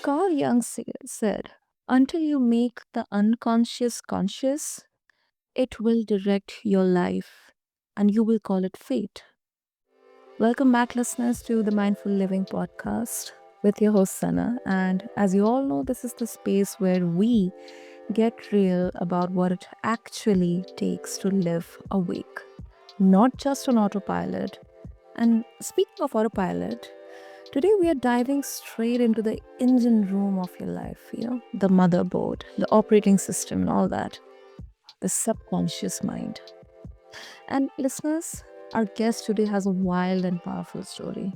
Carl Jung said, until you make the unconscious conscious, it will direct your life and you will call it fate. Welcome back, listeners, to the Mindful Living podcast with your host, Sana. And as you all know, this is the space where we get real about what it actually takes to live awake, not just on autopilot. And speaking of autopilot, today we are diving straight into the engine room of your life, the motherboard, the operating system, and all that, the subconscious mind. And listeners, our guest today has a wild and powerful story.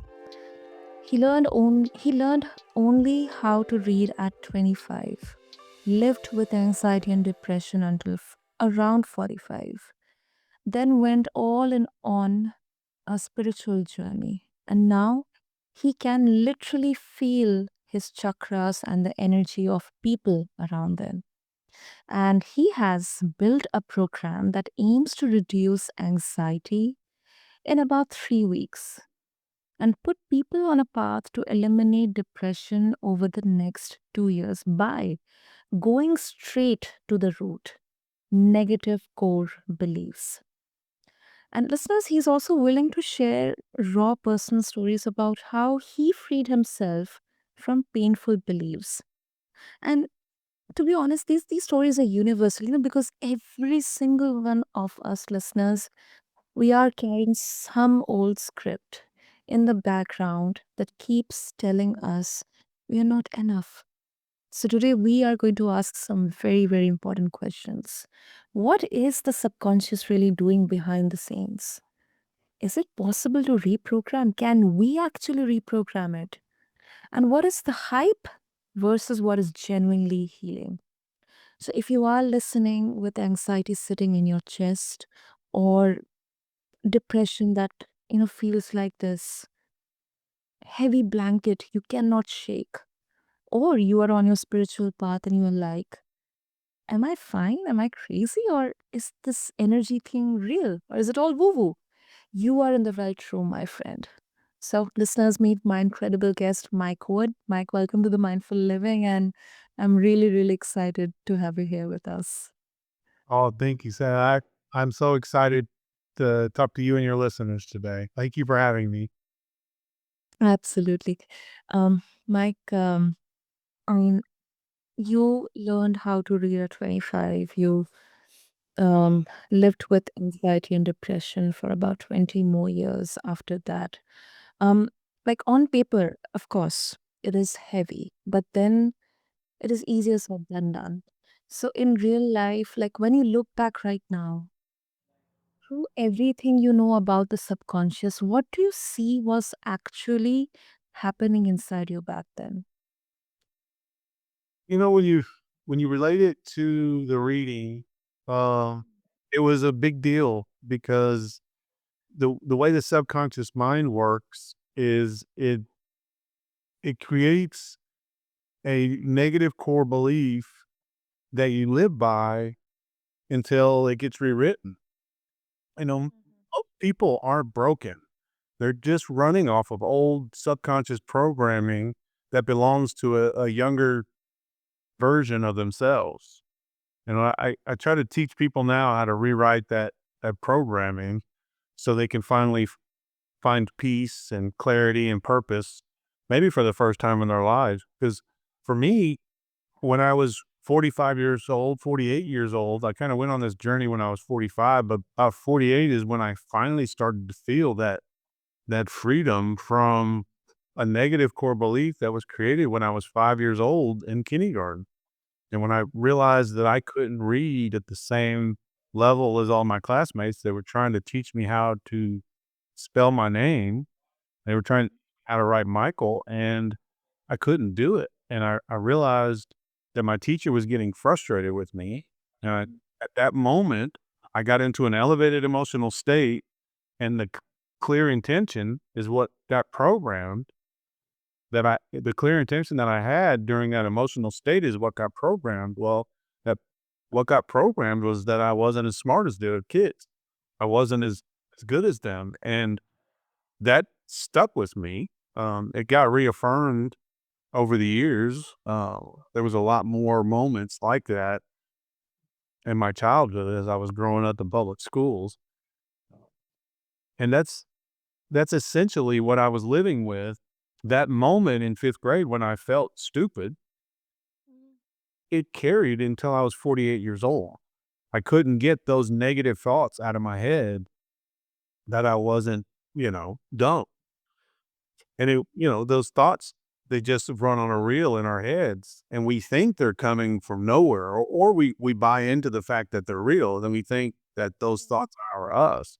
He learned only how to read at 25, lived with anxiety and depression until around 45, then went all in on a spiritual journey. And now he can literally feel his chakras and the energy of people around them. And he has built a program that aims to reduce anxiety in about 3 weeks and put people on a path to eliminate depression over the next 2 years by going straight to the root negative core beliefs. And listeners, he's also willing to share raw personal stories about how he freed himself from painful beliefs. And to be honest, these stories are universal, because every single one of us listeners, we are carrying some old script in the background that keeps telling us we are not enough. So today we are going to ask some very, very important questions. What is the subconscious really doing behind the scenes? Is it possible to reprogram? Can we actually reprogram it? And what is the hype versus what is genuinely healing? So, if you are listening with anxiety sitting in your chest or depression that feels like this heavy blanket you cannot shake, or you are on your spiritual path and you are like, am I fine? Am I crazy? Or is this energy thing real? Or is it all woo woo? You are in the right room, my friend. So, listeners, meet my incredible guest, Mike Wood. Mike, welcome to the Mindful Living, and I'm really, really excited to have you here with us. Oh, thank you, Sam. I'm so excited to talk to you and your listeners today. Thank you for having me. Absolutely. Mike, I mean, you learned how to read at 25. You lived with anxiety and depression for about 20 more years after that. Um, like on paper, of course, it is heavy, but then it is easier said than done. So in real life, like when you look back right now, through everything you know about the subconscious, what do you see was actually happening inside you back then? You know, when you relate it to the reading, um, it was a big deal because the way the subconscious mind works is it creates a negative core belief that you live by until it gets rewritten. You know, most people aren't broken. They're just running off of old subconscious programming that belongs to a younger version of themselves. And I try to teach people now how to rewrite that programming so they can finally find peace and clarity and purpose, maybe for the first time in their lives. Because for me, when I was 45 years old, 48 years old, I kind of went on this journey when I was 45, but about 48 is when I finally started to feel that freedom from a negative core belief that was created when I was 5 years old in kindergarten. And when I realized that I couldn't read at the same level as all my classmates, they were trying to teach me how to spell my name. They were trying how to write Michael, and I couldn't do it. And I realized that my teacher was getting frustrated with me. And at that moment, I got into an elevated emotional state, and clear intention is what got programmed. The clear intention that I had during that emotional state is what got programmed. Well, that what got programmed was that I wasn't as smart as the other kids. I wasn't as good as them, and that stuck with me. It got reaffirmed over the years, there was a lot more moments like that in my childhood as I was growing up in public schools, and that's essentially what I was living with. That moment in 5th grade when I felt stupid, it carried until I was 48 years old. I couldn't get those negative thoughts out of my head that I wasn't, dumb. And those thoughts, they just run on a reel in our heads and we think they're coming from nowhere, or we buy into the fact that they're real. Then we think that those thoughts are us.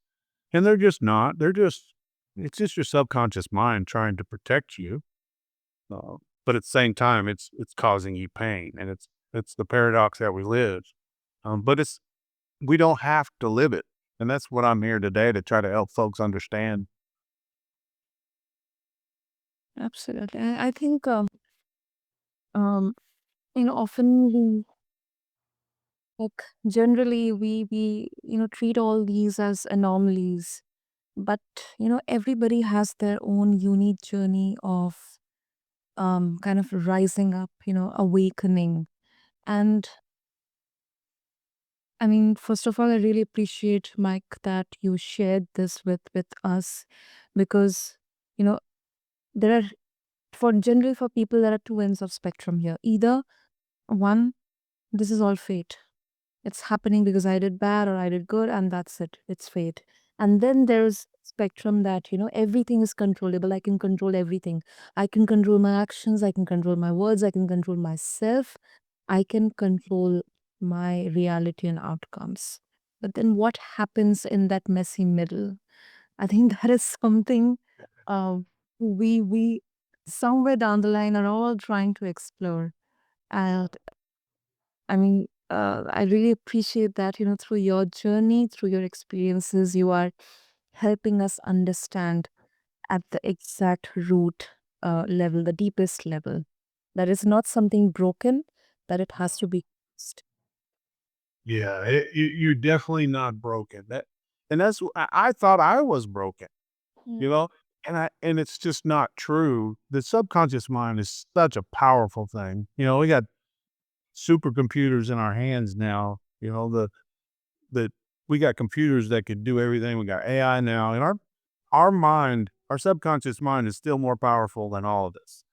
And they're just not. It's just your subconscious mind trying to protect you. Uh, but at the same time, it's causing you pain. And it's the paradox that we live. But we don't have to live it. And that's what I'm here today to try to help folks understand. Absolutely. I think, um, often we, like, generally we, treat all these as anomalies, but, everybody has their own unique journey of, kind of rising up, awakening. And I mean, first of all, I really appreciate, Mike, that you shared this with us, because, you know, there are, for generally for people, there are two ends of spectrum here. Either one, this is all fate. It's happening because I did bad or I did good, and that's it. It's fate. And then there's spectrum that, everything is controllable. I can control everything. I can control my actions. I can control my words. I can control myself. I can control my reality and outcomes. But then what happens in that messy middle? I think that is something, uh, we somewhere down the line are all trying to explore. And I mean, I really appreciate that, through your journey, through your experiences, you are helping us understand at the exact root level, the deepest level, that is not something broken, that it has to be fixed. Yeah, you're definitely not broken. And I thought I was broken, you Mm. know, and it's just not true. The subconscious mind is such a powerful thing. We got supercomputers in our hands now. The we got computers that could do everything. We got AI now, and our mind, our subconscious mind, is still more powerful than all of this.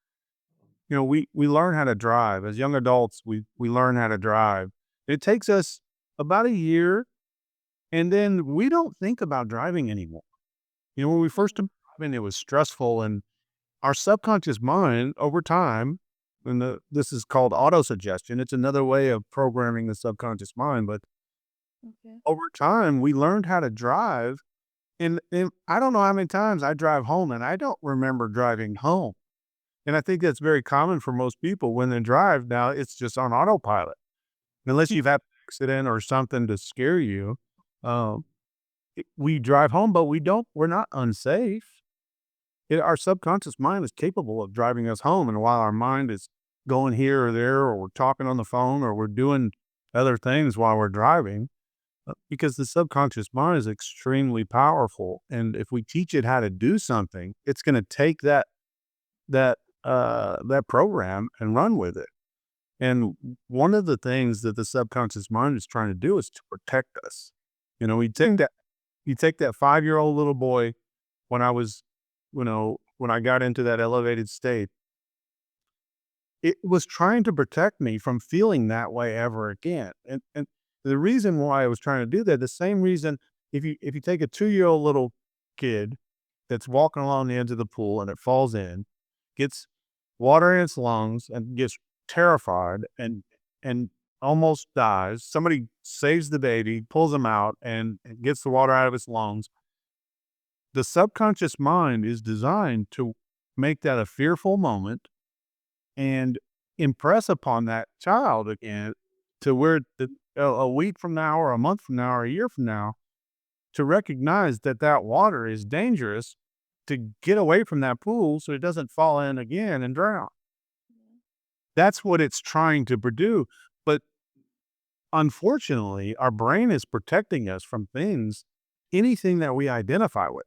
We learn how to drive as young adults. We learn how to drive. It takes us about a year, and then we don't think about driving anymore. When we first started driving, it was stressful, and our subconscious mind over time, and this is called autosuggestion. It's another way of programming the subconscious mind. But Okay. over time, we learned how to drive. And I don't know how many times I drive home and I don't remember driving home. And I think that's very common for most people when they drive now. It's just on autopilot. Unless you've had an accident or something to scare you, um, we drive home, but we're not unsafe. Our subconscious mind is capable of driving us home. And while our mind is going here or there, or we're talking on the phone, or we're doing other things while we're driving, because the subconscious mind is extremely powerful. And if we teach it how to do something, it's going to take that program and run with it. And one of the things that the subconscious mind is trying to do is to protect us. You take that 5-year-old little boy when I was, when I got into that elevated state, it was trying to protect me from feeling that way ever again. And the reason why I was trying to do that, the same reason, if you take a 2-year-old little kid that's walking along the edge of the pool and it falls in, gets water in its lungs and gets terrified and almost dies. Somebody saves the baby, pulls him out, and gets the water out of its lungs. The subconscious mind is designed to make that a fearful moment and impress upon that child again, to where a week from now or a month from now or a year from now, to recognize that that water is dangerous, to get away from that pool so it doesn't fall in again and drown. That's what it's trying to do. But unfortunately, our brain is protecting us from anything that we identify with.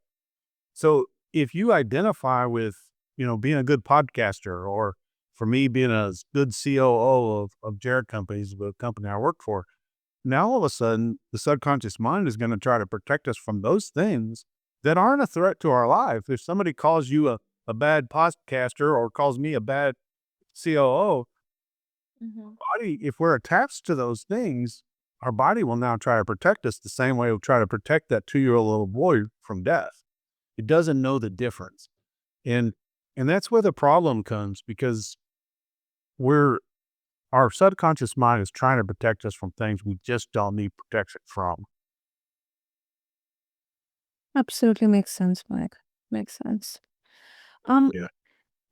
So if you identify with, being a good podcaster, or for me being a good COO of Jared Companies, the company I work for, now all of a sudden the subconscious mind is going to try to protect us from those things that aren't a threat to our life. If somebody calls you a bad podcaster or calls me a bad COO, Mhm. body, if we're attached to those things, our body will now try to protect us the same way it'll try to protect that 2-year-old little boy from death. It doesn't know the difference. And and that's where the problem comes because we're our subconscious mind is trying to protect us from things we just don't need protection from. Absolutely makes sense, Mike. Makes sense. Um, Yeah.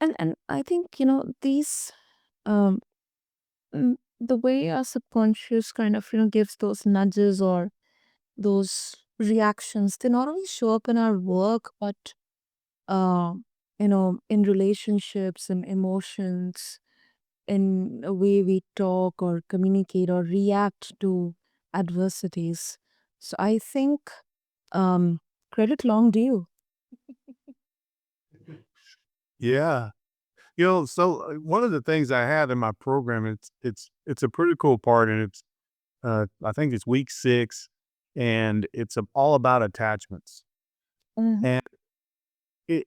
and I think these um the way our subconscious kind of gives those nudges or those reactions, they not only show up in our work, but uh, in relationships and emotions, in a way we talk or communicate or react to adversities. So I think um, credit long due. Yeah. One of the things I have in my program, it's a pretty cool part, and it's I think it's week 6, and it's all about attachments. Mhm. And it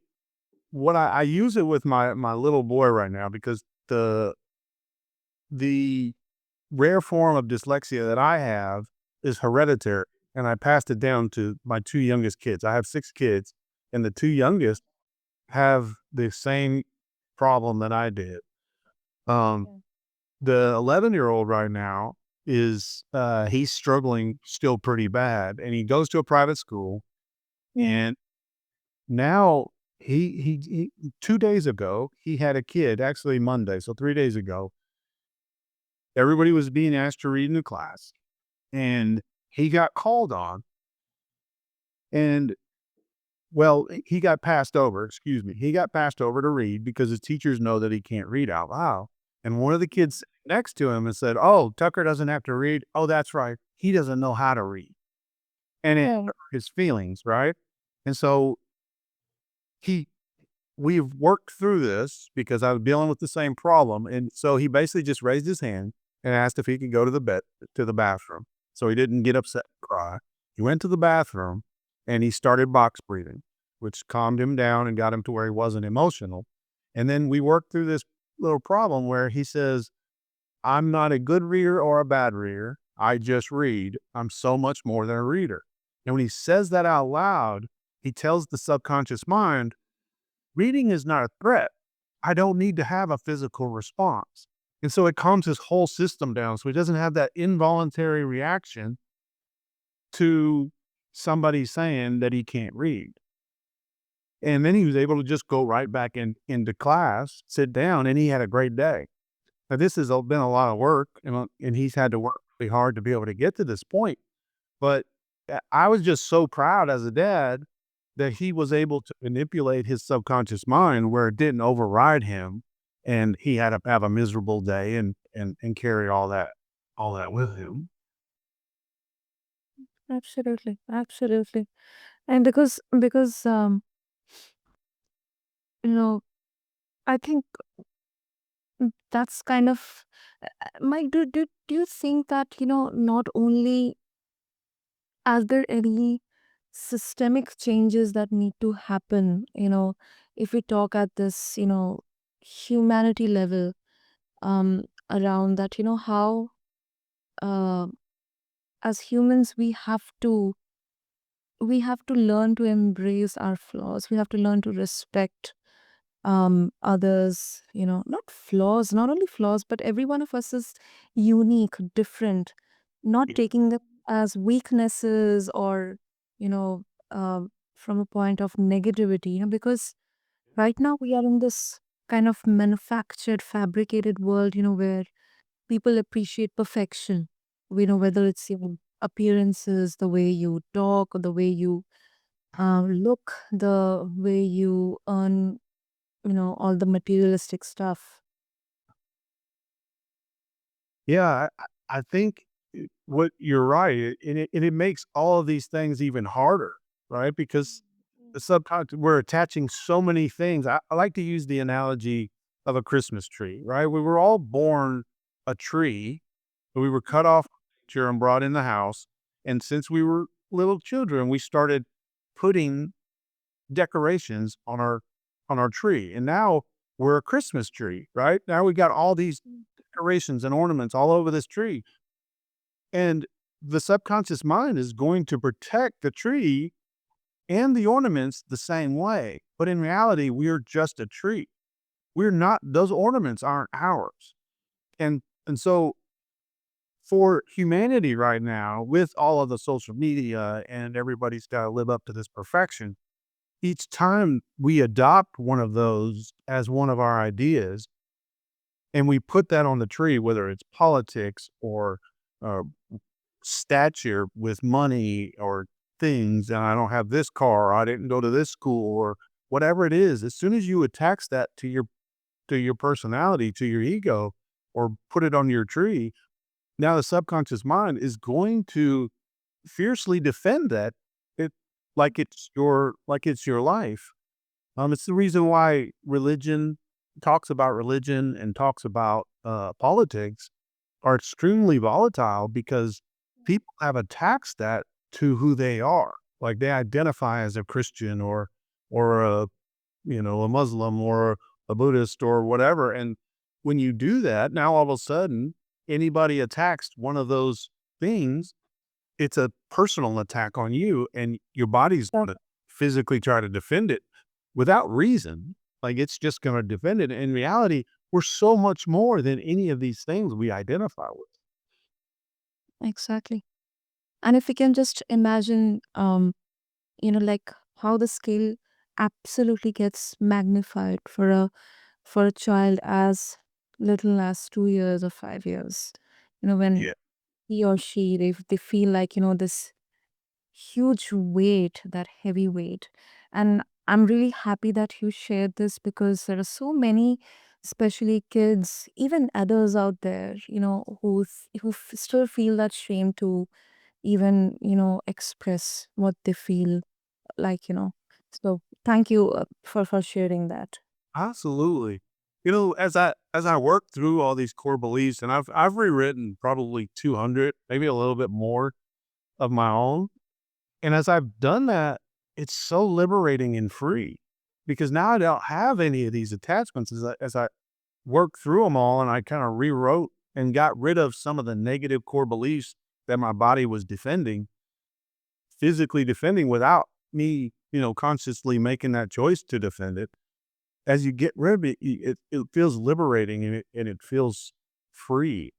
what I use it with my little boy right now because the rare form of dyslexia that I have is hereditary, and I passed it down to my 2 youngest kids. I have 6 kids, and the 2 youngest have the same problem that I did. Um, Yeah. the 11-year-old right now he's struggling still pretty bad, and he goes to a private school, Yeah. and now he 2 days ago, he had a kid, actually Monday, so 3 days ago, everybody was being asked to read in the class, and he got called on, and well, he got passed over, excuse me. He got passed over to read because his teachers know that he can't read out loud. And one of the kids sitting next to him and said, "Oh, Tucker doesn't have to read. Oh, that's right. He doesn't know how to read." And it Yeah. hurt his feelings, right? And so he we've worked through this because I was dealing with the same problem, and so he basically just raised his hand and asked if he could go to the bathroom, so he didn't get upset and cry. He went to the bathroom, and he started box breathing, which calmed him down and got him to where he wasn't emotional, and then we worked through this little problem where he says, "I'm not a good reader or a bad reader. I just read. I'm so much more than a reader." And when he says that out loud, he tells the subconscious mind, reading is not a threat. I don't need to have a physical response. And so it calms his whole system down so he doesn't have that involuntary reaction to somebody saying that he can't read. And then he was able to just go right back into class, sit down, and he had a great day. Now, this has been a lot of work, and he's had to work really hard to be able to get to this point. But I was just so proud as a dad that he was able to manipulate his subconscious mind where it didn't override him, and he had to have a miserable day and carry all that with him. Absolutely, absolutely. And because you know, I think that's kind of Mike. Do you think that not only are there any systemic changes that need to happen? If we talk at this humanity level, around that, how uh, as humans we have to learn to embrace our flaws. We have to learn to respect others, not flaws, not only flaws, but every one of us is unique, different, not taking them as weaknesses or you know from a point of negativity, because right now we are in this kind of manufactured, fabricated world, where people appreciate perfection. We know whether it's your appearances, the way you talk, or the way you look, the way you earn, all the materialistic stuff. Yeah, I think what you're right, and it makes all of these things even harder, right? Because the subconscious, we're attaching so many things. I like to use the analogy. of a Christmas tree, right? We were all born a tree, but we were cut off from nature and brought in the house. And since we were little children, we started putting decorations on our tree. And now we're a Christmas tree, right? Now we got all these decorations and ornaments all over this tree. And the subconscious mind is going to protect the tree and the ornaments the same way. But in reality, we're just a tree. We're not, those ornaments aren't ours. And so for humanity right now, with all of the social media and everybody's got to live up to this perfection, each time we adopt one of those as one of our ideas and we put that on the tree, whether it's politics or uh, stature with money or things, and I don't have this car, or I didn't go to this school, or whatever it is, as soon as you attach that to your personality, to your ego, or put it on your tree, now the subconscious mind is going to fiercely defend that it like it's your life. It's the reason why religion talks about religion and talks about politics are extremely volatile because people have attached that to who they are. Like they identify as a Christian or a a Muslim or a Buddhist or whatever. And when you do that, now all of a sudden anybody attacks one of those things, it's a personal attack on you, and your body's gonna physically try to defend it without reason. Like, it's just gonna defend it. In reality, we're so much more than any of these things we identify with. Exactly. And if we can just imagine, like how the scale absolutely gets magnified for a child as little as 2 years or 5 years. When Yeah. he or she they feel like this huge weight, that heavy weight. And I'm really happy that you shared this because there are so many, especially kids, even adults out there, still feel that shame to even express what they feel like. So thank you for sharing that. Absolutely. As I work through all these core beliefs, and I've rewritten probably 200, maybe a little bit more of my own. And as I've done that, it's so liberating and free because now I don't have any of these attachments as I worked through them all and I kind of rewrote and got rid of some of the negative core beliefs that my body was defending, physically defending without me, consciously making that choice to defend it. As you get rid of it, it feels liberating and it feels free.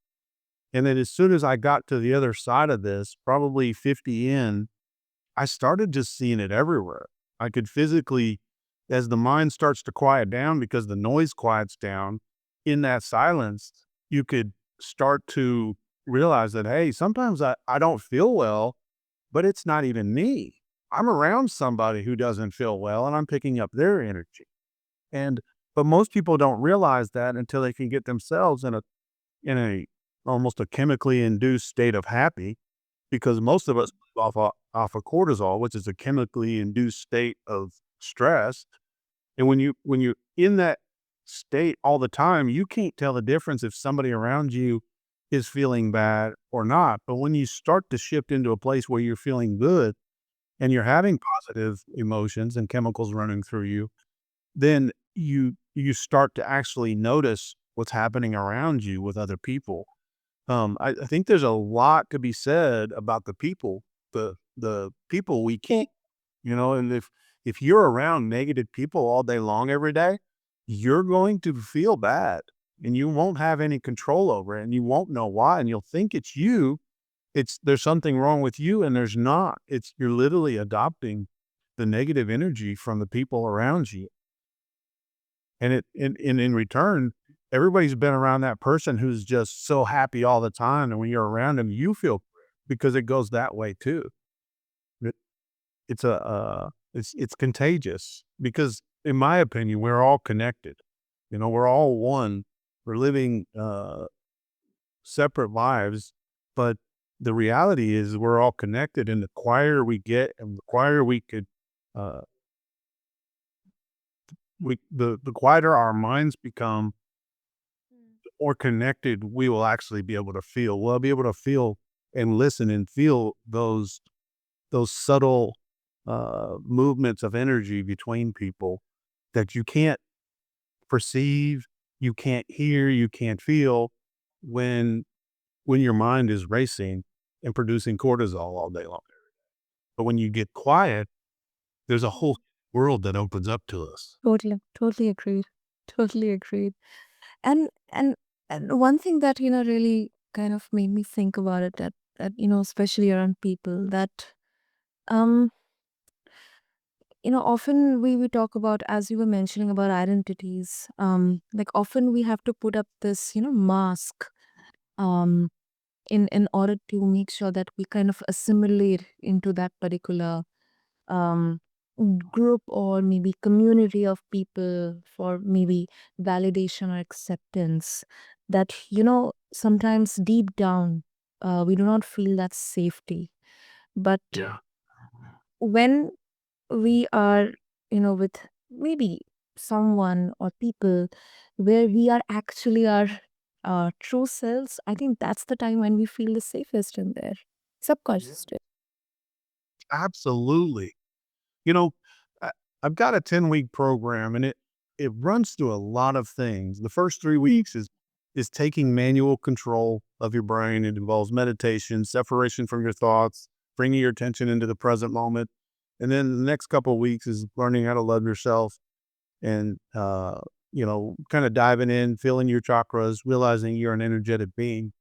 And then as soon as I got to the other side of this, probably 50 in, I started just seeing it everywhere. I could physically, as the mind starts to quiet down because the noise quiets down, in that silence, you could start to realize that, hey, sometimes I don't feel well, but it's not even me. I'm around somebody who doesn't feel well and I'm picking up their energy. And but most people don't realize that until they can get themselves in a almost a chemically induced state of happy because most of us live off of cortisol, which is a chemically induced state of stress. And when you're in that state all the time, you can't tell the difference if somebody around you is feeling bad or not. But when you start to shift into a place where you're feeling good and you're having positive emotions and chemicals running through you, then you start to actually notice what's happening around you with other people. I think there's a lot to be said about the people we keep, and if you're around negative people all day long every day, you're going to feel bad and you won't have any control over it and you won't know why and you'll think it's you. It's there's something wrong with you and there's not. It's you're literally adopting the negative energy from the people around you. And in return, everybody's been around that person who's just so happy all the time, and when you're around them, you feel because it goes that way too. It it's contagious because in my opinion, we're all connected. We're all one. We're living, separate lives, but the reality is we're all connected, and the quieter we get and the quieter we could, uh the quieter our minds become, the more connected we will actually be able to feel. We'll be able to feel and listen and feel those subtle movements of energy between people that you can't perceive, you can't hear, you can't feel when your mind is racing and producing cortisol all day long. But when you get quiet, there's a whole world that opens up to us. Totally, totally agreed. Totally agreed. And and and one thing that, really kind of made me think about it, that, especially around people, that um, often we talk about, as you were mentioning, about identities. Like often we have to put up this, mask, um, in order to make sure that we kind of assimilate into that particular um, group or maybe community of people for maybe validation or acceptance, that sometimes deep down we do not feel that safety. But Yeah. when we are with maybe someone or people where we are actually our true selves, I think that's the time when we feel the safest in there, subconscious. Absolutely. You know, I, I've got a 10-week program and it runs through a lot of things. The first 3 weeks is taking manual control of your brain. It involves meditation, separation from your thoughts, bringing your attention into the present moment. And then the next couple of weeks is learning how to love yourself and kind of diving in, feeling your chakras, realizing you're an energetic being.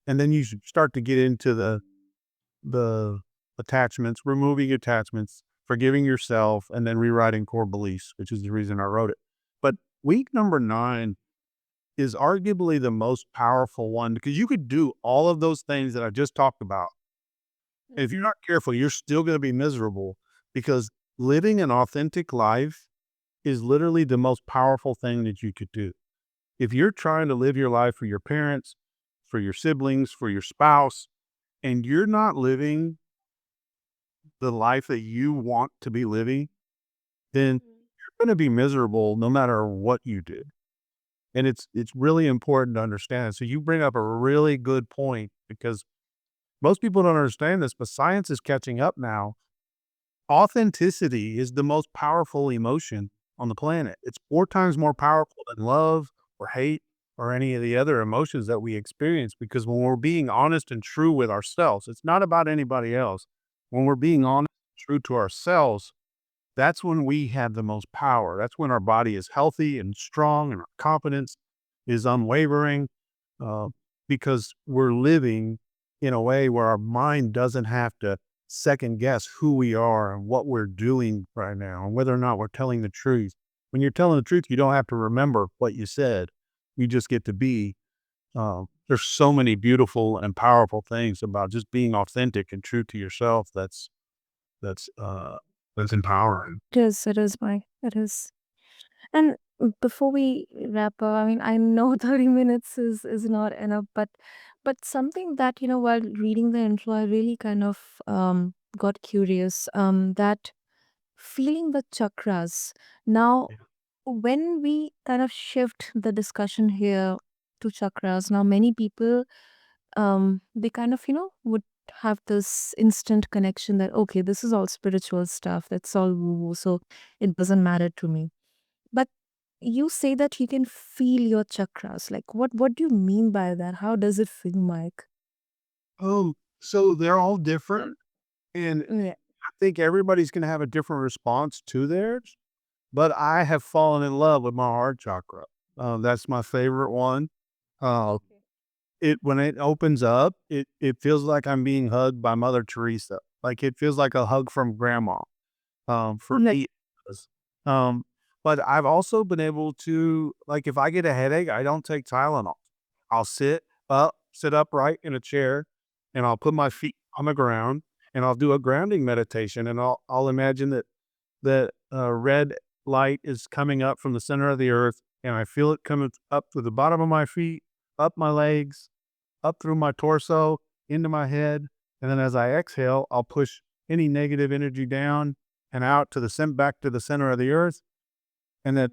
And then you should start to get into the attachments, removing attachments, forgiving yourself, and then rewriting core beliefs, which is the reason I wrote it. But week number 9 is arguably the most powerful one because you could do all of those things that I just talked about. And if you're not careful, you're still going to be miserable because living an authentic life is literally the most powerful thing that you could do. If you're trying to live your life for your parents, for your siblings, for your spouse, and you're not living the life that you want to be living, then you're going to be miserable no matter what you do. And it's really important to understand. So you bring up a really good point because most people don't understand this, but science is catching up now. Authenticity is the most powerful emotion on the planet. It's 4 times more powerful than love or hate or any of the other emotions that we experience because when we're being honest and true with ourselves, it's not about anybody else. When we're being honest and true to ourselves, that's when we have the most power. That's when our body is healthy and strong and our confidence is unwavering uh, because we're living in a way where our mind doesn't have to second guess who we are and what we're doing right now and whether or not we're telling the truth. When you're telling the truth, you don't have to remember what you said. You just get to be. There's so many beautiful and powerful things about just being authentic and true to yourself. That's that's empowering. It is, Mike. It is. And before we wrap up, I mean, I know 30 minutes is not enough, but something that, while reading the intro, I really kind of got curious. That feeling the chakras. Now, when we kind of shift the discussion here to chakras, now many people they kind of, would have this instant connection that, okay, this is all spiritual stuff, that's all woo-woo, so it doesn't matter to me. But you say that you can feel your chakras. Like what do you mean by that? How does it feel, Mike? So they're all different, and Yeah. I think everybody's gonna have a different response to theirs, but I have fallen in love with my heart chakra. That's my favorite one. Uh, it when it opens up, it feels like I'm being hugged by Mother Teresa. Like, it feels like a hug from grandma. For Like, me, it does. Um, but I've also been able to like, if I get a headache, I don't take Tylenol. I'll sit upright in a chair, and I'll put my feet on the ground, and I'll do a grounding meditation, and I'll imagine that red light is coming up from the center of the earth, and I feel it coming up through the bottom of my feet, up my legs, up through my torso, into my head, and then as I exhale, I'll push any negative energy down and out to the back to the center of the earth, And that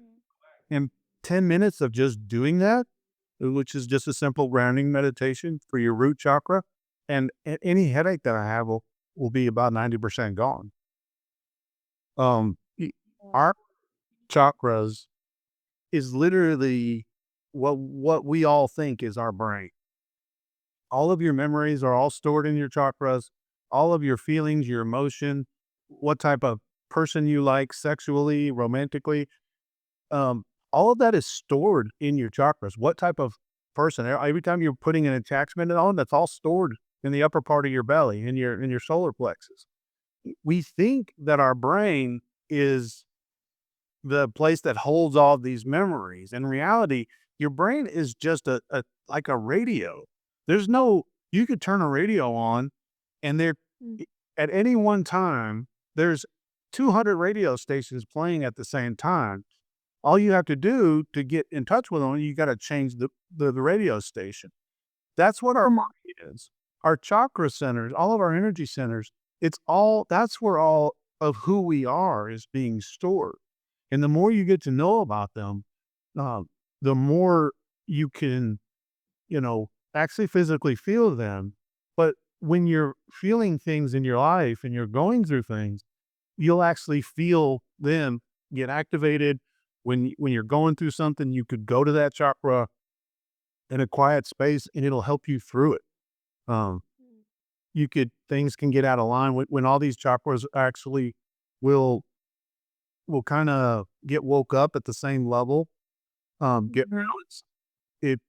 in 10 minutes of just doing that, which is just a simple grounding meditation for your root chakra, and any headache that I have will be about 90% gone. Y Our chakras is literally what we all think is our brain. All of your memories are all stored in your chakras, all of your feelings, your emotion, what type of person you like sexually, romantically, um, all of that is stored in your chakras. What type of person, every time you're putting an attachment on, that's all stored in the upper part of your belly, in your solar plexus. We think that our brain is the place that holds all these memories. In reality, your brain is just a like a radio. There's no You could turn a radio on and Mm. at any one time, there's 200 radio stations playing at the same time. All you have to do to get in touch with them, you gotta change the radio station. That's what our mind is. Our chakra centers, all of our energy centers, that's where all of who we are is being stored. And the more you get to know about them, the more you can, actually physically feel them. But when you're feeling things in your life and you're going through things, you'll actually feel them get activated. When you're going through something, you could go to that chakra in a quiet space and it'll help you through it. Um, you could Things can get out of line when all these chakras actually will kind of get woke up at the same level, get Mhm. balanced. It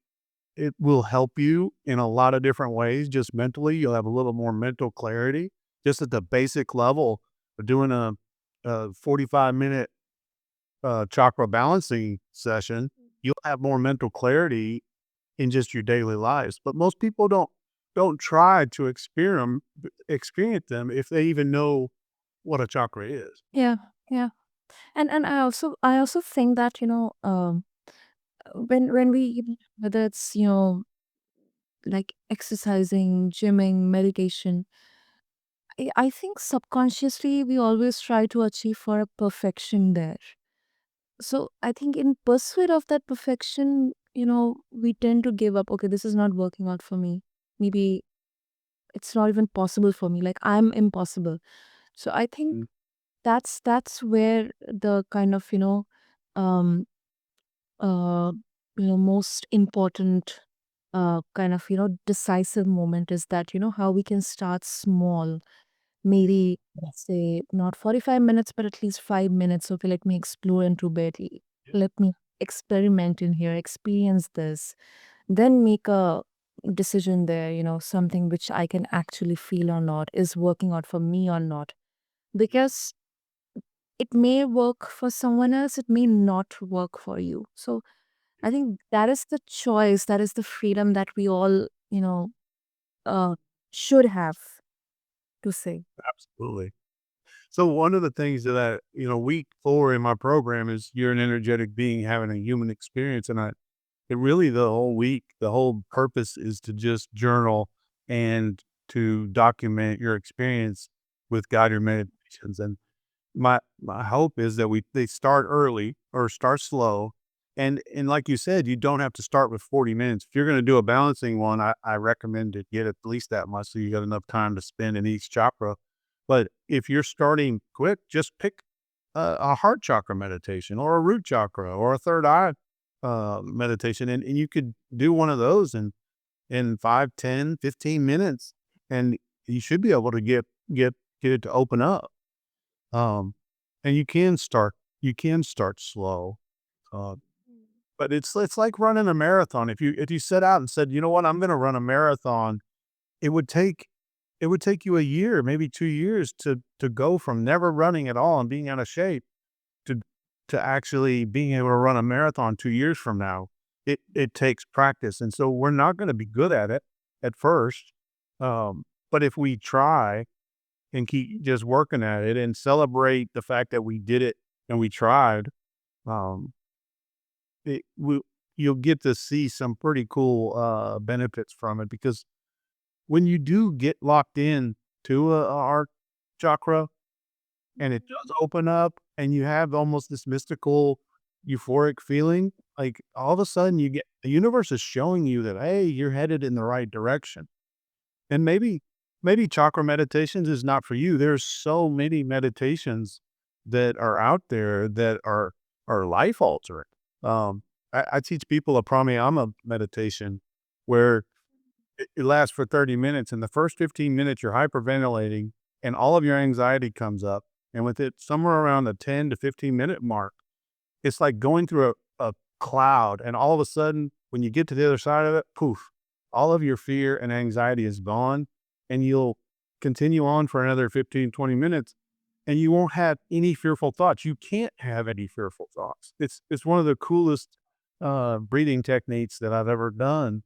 it will help you in a lot of different ways. Just mentally, you'll have a little more mental clarity. Just at the basic level of doing a 45-minute chakra balancing session, you'll have more mental clarity in just your daily lives. But most people don't try to experience them if they even know what a chakra is. Yeah, yeah. And I also think that, when we, whether it's, like exercising, gymming, meditation, I think subconsciously we always try to achieve for a perfection there. So I think in pursuit of that perfection, we tend to give up. Okay, this is not working out for me. Maybe it's not even possible for me. Like I'm impossible. So I think Mm, that's where the kind of, um uh most important kind of, decisive moment is that, how we can start small. Maybe let's say not 45 minutes, but at least 5 minutes. Okay, let me explore into bed. Let me experiment in here, experience this, then make a decision there, something which I can actually feel or not, is working out for me or not. Because it may work for someone else, it may not work for you. So I think that is the choice, that is the freedom that we all, uh, should have to say. absolutely. So one of the things that week 4 in my program is you're an energetic being having a human experience, and it really the whole week, the whole purpose is to just journal and to document your experience with guided meditations. And my hope is that they start early or start slow. And like you said, you don't have to start with 40 minutes. If you're going to do a balancing one, I recommend to get at least that much so you got enough time to spend in each chakra. But if you're starting quick, just pick a heart chakra meditation or a root chakra or a third eye meditation. And you could do one of those in 5, 10, 15 minutes. And you should be able to get it to open up. Um, and you can start slow, uh, but it's like running a marathon. If you set out and said, "You know what? I'm gonna run a marathon," it would take it would take you a year, maybe 2 years to go from never running at all and being out of shape to actually being able to run a marathon 2 years from now. It takes practice, and so we're not gonna be good at it at first, but if we try and keep just working at it and celebrate the fact that we did it and we tried, um, it will you'll get to see some pretty cool benefits from it because when you do get locked in to a art chakra and it does open up and you have almost this mystical euphoric feeling, like all of a sudden you get the universe is showing you that, hey, you're headed in the right direction. And maybe chakra meditations is not for you. There's so many meditations that are out there that are life altering. I teach people a pranayama meditation where it lasts for 30 minutes. And the first 15 minutes, you're hyperventilating and all of your anxiety comes up. And with it, somewhere around the 10 to 15-minute mark, it's like going through a cloud. And all of a sudden, when you get to the other side of it, poof, all of your fear and anxiety is gone. And you'll continue on for another 15, 20 minutes and you won't have any fearful thoughts. You can't have any fearful thoughts. It's one of the coolest breathing techniques that I've ever done,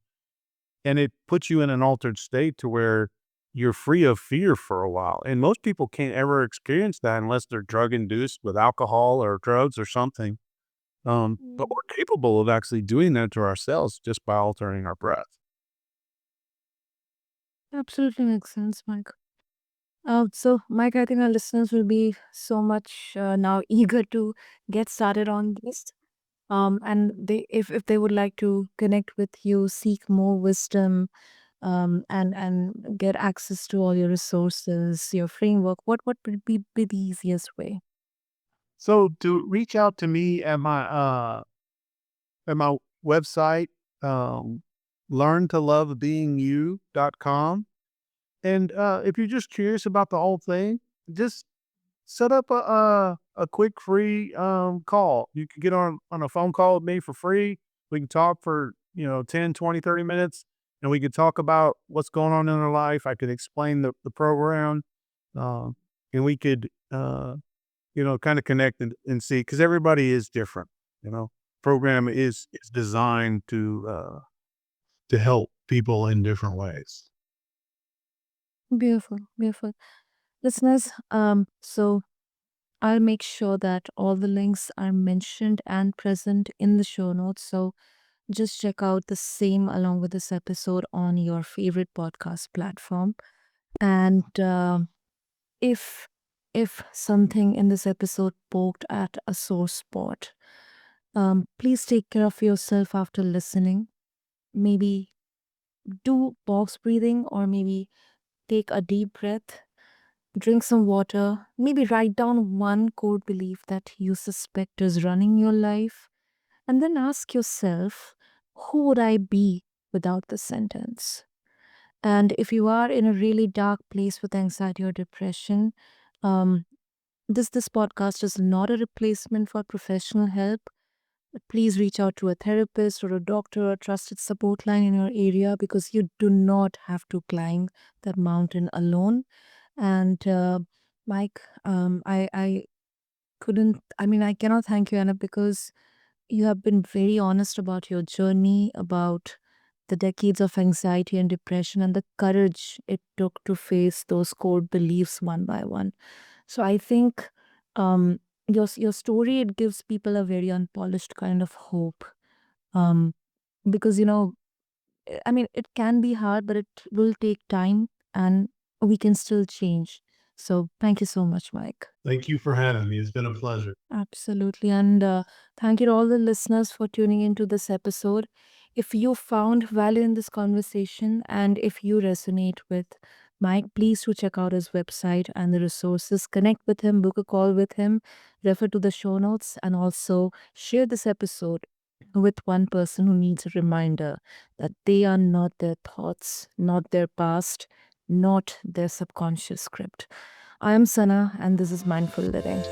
and it puts you in an altered state to where you're free of fear for a while. And most people can't ever experience that unless they're drug induced with alcohol or drugs or something. But Mm. we're capable of actually doing that to ourselves just by altering our breath. Absolutely makes sense, Mike. Mike, I think our listeners will be so much now eager to get started on this. And if they would like to connect with you, seek more wisdom, and get access to all your resources, your framework, what would be the easiest way? So to reach out to me at my website, um, learntolovebeingyou.com. And if you're just curious about the whole thing, just set up a quick free call. You can get on a phone call with me for free. We can talk for 10, 20, 30 minutes, and we could talk about what's going on in our life. I could explain the program, um, and we could kind of connect and see, because everybody is different. You know, program is designed to help people in different ways. Beautiful, beautiful. Listeners, so I'll make sure that all the links are mentioned and present in the show notes. So just check out the same along with this episode on your favorite podcast platform. And if if something in this episode poked at a sore spot, please take care of yourself after listening. Maybe do box breathing, or maybe take a deep breath, drink some water, maybe write down one core belief that you suspect is running your life, and then ask yourself, who would I be without this sentence? And if you are in a really dark place with anxiety or depression, um, this podcast is not a replacement for professional help. Please reach out to a therapist or a doctor or a trusted support line in your area, because you do not have to climb that mountain alone. And Mike, I couldn't. I mean, I cannot thank you enough, because you have been very honest about your journey, about the decades of anxiety and depression, and the courage it took to face those core beliefs one by one. So I think your story, it gives people a very unpolished kind of hope. Um, because I mean, it can be hard, but it will take time, and we can still change. So thank you so much, Mike. Thank you for having me. It's been a pleasure. Absolutely. And thank you to all the listeners for tuning into this episode. If you found value in this conversation, and if you resonate with Mike, please do check out his website and the resources. Connect with him, book a call with him, refer to the show notes, and also share this episode with one person who needs a reminder that they are not their thoughts, not their past, not their subconscious script. I am Sana, and this is Mindful Living.